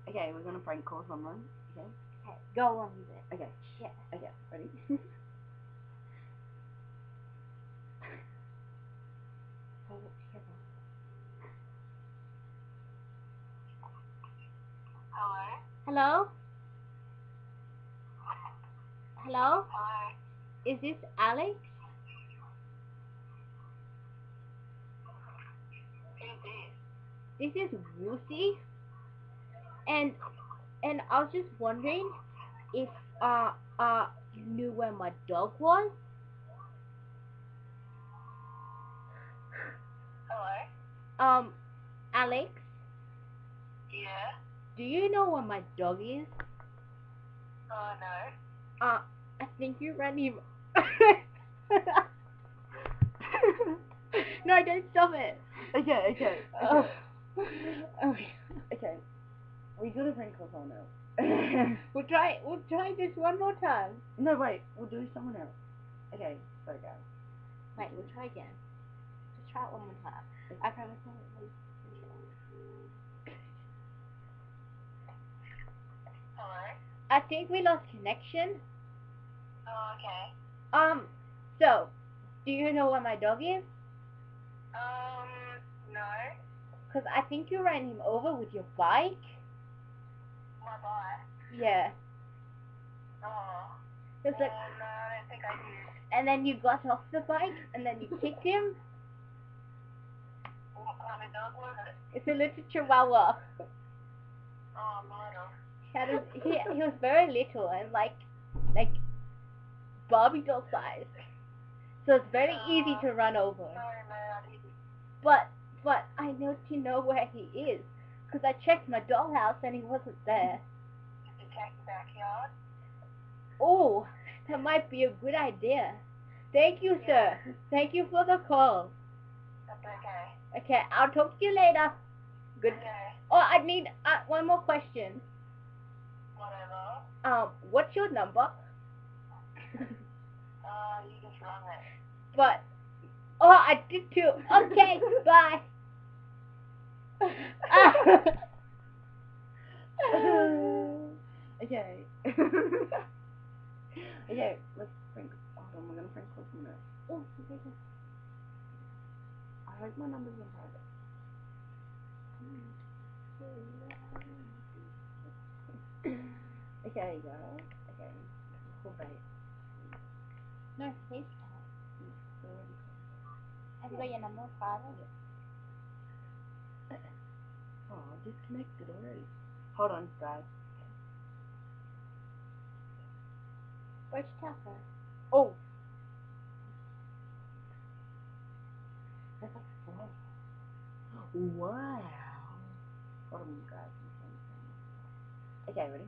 Okay, we're gonna prank call someone. Okay. Okay, go on with it. Okay. Yeah. Okay. Ready? Hold it together. Hello? Hello? Hello? Hello? Is this Alex? Who's this? This is Lucy. And I was just wondering if you knew where my dog was. Hello? Alex, Yeah? do you know where my dog is? Oh, no. I think you ran him. No, don't stop it. Okay. Okay. Okay. We gotta prank call someone else. We'll try this one more time. No, wait. We'll do someone else. Okay. Sorry, guys. Wait, we'll try again. Just try it one more time. I promise I won't. Hello? I think we lost connection. Oh, okay. So, do you know where my dog is? No. Cause I think you ran him over with your bike. My bike? Yeah. Oh. It was like, No, I don't think I did. and then you got off the bike, and then you kicked him. What kind of dog was it? It's a little chihuahua. Oh, model. He was very little and like Barbie doll size. So it's very easy to run over. No, I didn't. But I need to know where he is, cause I checked my dollhouse and he wasn't there. Did you check the backyard? Oh, that might be a good idea. Thank you, sir. Thank you for the call. That's okay. Okay, I'll talk to you later. Good. Okay. Oh, I need one more question. Whatever. What's your number? You just rung it. But I did too. Okay, bye. Okay. Okay, let's prank. Hold on, we're gonna prank call someone else. Oh, okay. I hope my number's in private. Okay, guys. Okay. Call back. No, FaceTime. Have you got your number private? Oh, disconnected already. Hold on, guys. Where'd you tell her? Oh. That's like four. Wow. Hold on, guys. Okay, ready?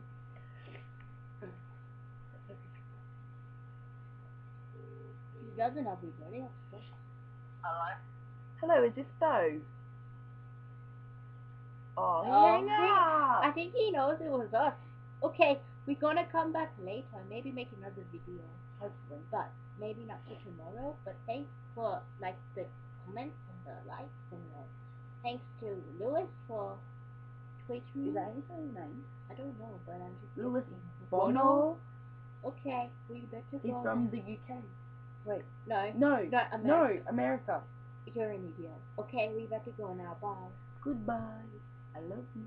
She doesn't have anybody. Hello? Hello, is this Bo? Oh, Oh, hang up. I think he knows it was us. Okay, we're gonna come back later. Maybe make another video. Hopefully. But maybe not for tomorrow. But thanks for like the comments and the likes and thanks to Lewis for tweeting. Is that his name? I don't know, but I'm just Louis guessing. Bono? Okay, we better He's go. from the UK. Wait. No, No. America. No, America. You're an idiot. Okay, we better go now. Bye. Goodbye. I love you.